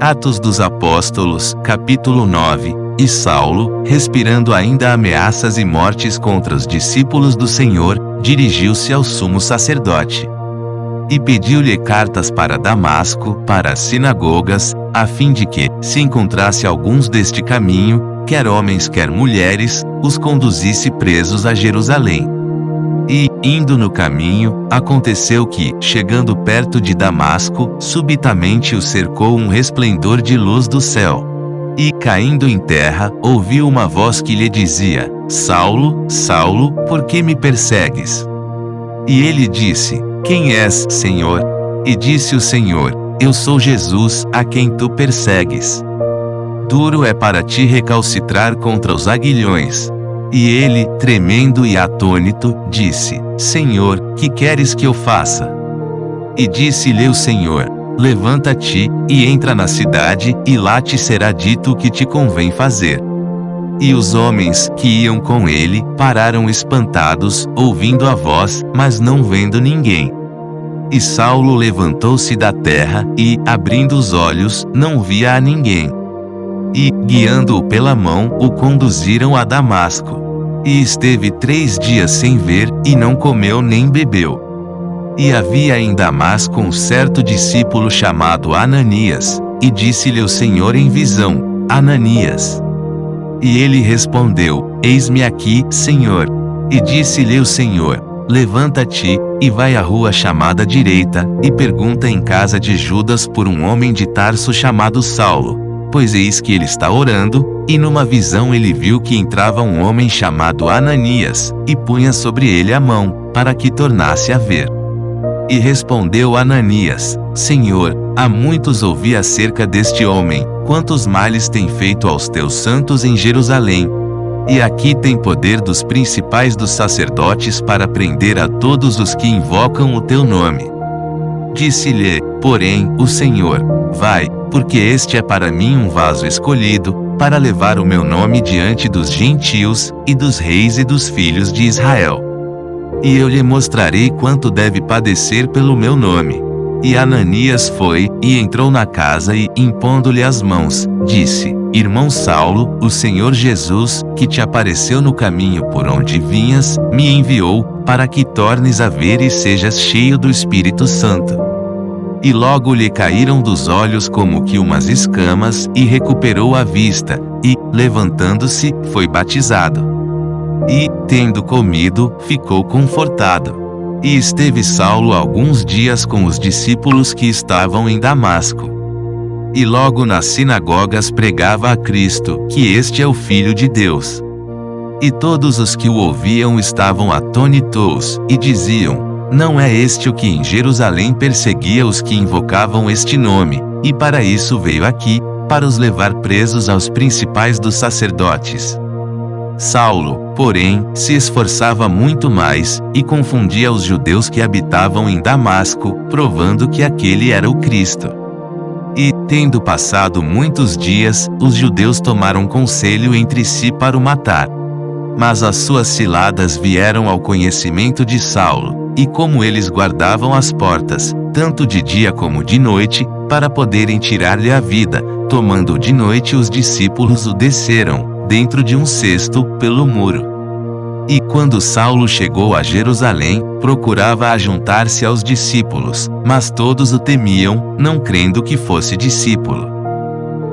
Atos dos Apóstolos, capítulo 9. E Saulo, respirando ainda ameaças e mortes contra os discípulos do Senhor, dirigiu-se ao sumo sacerdote. E pediu-lhe cartas para Damasco, para as sinagogas, a fim de que, se encontrasse alguns deste caminho, quer homens quer mulheres, os conduzisse presos a Jerusalém. E, indo no caminho, aconteceu que, chegando perto de Damasco, subitamente o cercou um resplendor de luz do céu. E, caindo em terra, ouviu uma voz que lhe dizia: Saulo, Saulo, por que me persegues? E ele disse: Quem és, Senhor? E disse o Senhor: Eu sou Jesus, a quem tu persegues. Duro é para ti recalcitrar contra os aguilhões. E ele, tremendo e atônito, disse: Senhor, que queres que eu faça? E disse-lhe o Senhor: Levanta-te, e entra na cidade, e lá te será dito o que te convém fazer. E os homens, que iam com ele, pararam espantados, ouvindo a voz, mas não vendo ninguém. E Saulo levantou-se da terra, e, abrindo os olhos, não via a ninguém. E, guiando-o pela mão, o conduziram a Damasco. E esteve 3 dias sem ver, e não comeu nem bebeu. E havia em Damasco um certo discípulo chamado Ananias, e disse-lhe o Senhor em visão: Ananias. E ele respondeu: Eis-me aqui, Senhor. E disse-lhe o Senhor: Levanta-te, e vai à rua chamada Direita, e pergunta em casa de Judas por um homem de Tarso chamado Saulo, pois eis que ele está orando. E numa visão ele viu que entrava um homem chamado Ananias, e punha sobre ele a mão, para que tornasse a ver. E respondeu Ananias: Senhor, há muitos ouvi acerca deste homem, quantos males tem feito aos teus santos em Jerusalém. E aqui tem poder dos principais dos sacerdotes para prender a todos os que invocam o teu nome. Disse-lhe, porém, o Senhor: Vai, porque este é para mim um vaso escolhido, para levar o meu nome diante dos gentios, e dos reis e dos filhos de Israel. E eu lhe mostrarei quanto deve padecer pelo meu nome. E Ananias foi, e entrou na casa e, impondo-lhe as mãos, disse: Irmão Saulo, o Senhor Jesus, que te apareceu no caminho por onde vinhas, me enviou, para que tornes a ver e sejas cheio do Espírito Santo. E logo lhe caíram dos olhos como que umas escamas, e recuperou a vista, e, levantando-se, foi batizado. E, tendo comido, ficou confortado. E esteve Saulo alguns dias com os discípulos que estavam em Damasco. E logo nas sinagogas pregava a Cristo, que este é o Filho de Deus. E todos os que o ouviam estavam atônitos, e diziam: Não é este o que em Jerusalém perseguia os que invocavam este nome, e para isso veio aqui, para os levar presos aos principais dos sacerdotes. Saulo, porém, se esforçava muito mais, e confundia os judeus que habitavam em Damasco, provando que aquele era o Cristo. E, tendo passado muitos dias, os judeus tomaram conselho entre si para o matar. Mas as suas ciladas vieram ao conhecimento de Saulo, e como eles guardavam as portas, tanto de dia como de noite, para poderem tirar-lhe a vida, tomando de noite os discípulos o desceram, dentro de um cesto, pelo muro. E quando Saulo chegou a Jerusalém, procurava ajuntar-se aos discípulos, mas todos o temiam, não crendo que fosse discípulo.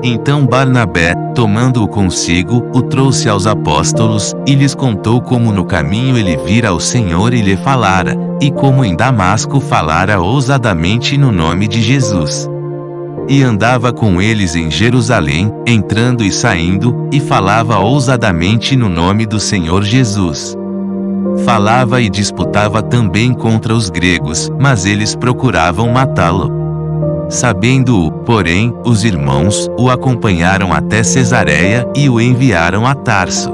Então Barnabé, tomando-o consigo, o trouxe aos apóstolos, e lhes contou como no caminho ele vira ao Senhor e lhe falara, e como em Damasco falara ousadamente no nome de Jesus. E andava com eles em Jerusalém, entrando e saindo, e falava ousadamente no nome do Senhor Jesus. Falava e disputava também contra os gregos, mas eles procuravam matá-lo. Sabendo-o, porém, os irmãos o acompanharam até Cesareia e o enviaram a Tarso.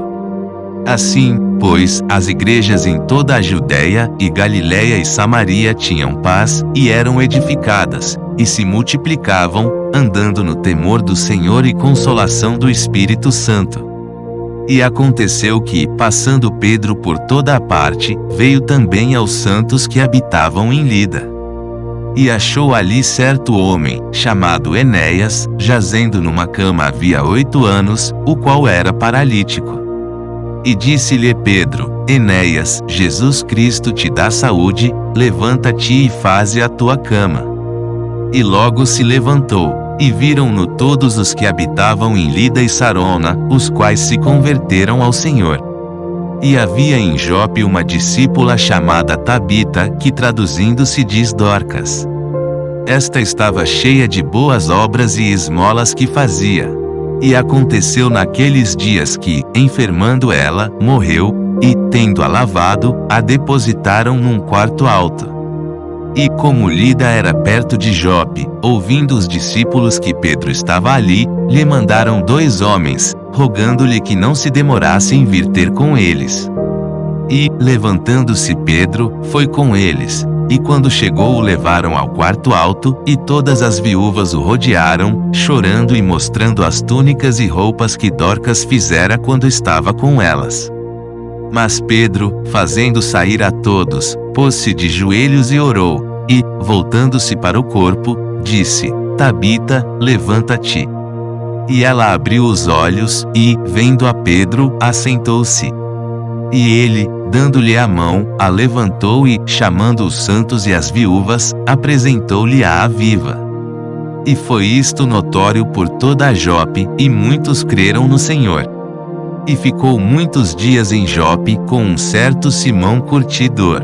Assim, pois, as igrejas em toda a Judéia, e Galiléia e Samaria tinham paz, e eram edificadas, e se multiplicavam, andando no temor do Senhor e consolação do Espírito Santo. E aconteceu que, passando Pedro por toda a parte, veio também aos santos que habitavam em Lida. E achou ali certo homem, chamado Enéas, jazendo numa cama havia 8 anos, o qual era paralítico. E disse-lhe Pedro: Enéas, Jesus Cristo te dá saúde, levanta-te e faze a tua cama. E logo se levantou, e viram-no todos os que habitavam em Lida e Sarona, os quais se converteram ao Senhor. E havia em Jope uma discípula chamada Tabita, que traduzindo se diz Dorcas. Esta estava cheia de boas obras e esmolas que fazia. E aconteceu naqueles dias que, enfermando ela, morreu, e, tendo-a lavado, a depositaram num quarto alto. E como Lida era perto de Jope, ouvindo os discípulos que Pedro estava ali, lhe mandaram 2 homens, rogando-lhe que não se demorasse em vir ter com eles. E, levantando-se Pedro, foi com eles. E quando chegou o levaram ao quarto alto, e todas as viúvas o rodearam, chorando e mostrando as túnicas e roupas que Dorcas fizera quando estava com elas. Mas Pedro, fazendo sair a todos, pôs-se de joelhos e orou, e, voltando-se para o corpo, disse: Tabita, levanta-te. E ela abriu os olhos, e, vendo a Pedro, assentou-se. E ele, dando-lhe a mão, a levantou e, chamando os santos e as viúvas, apresentou-lhe a viva. E foi isto notório por toda a Jope, e muitos creram no Senhor. E ficou muitos dias em Jope com um certo Simão curtidor.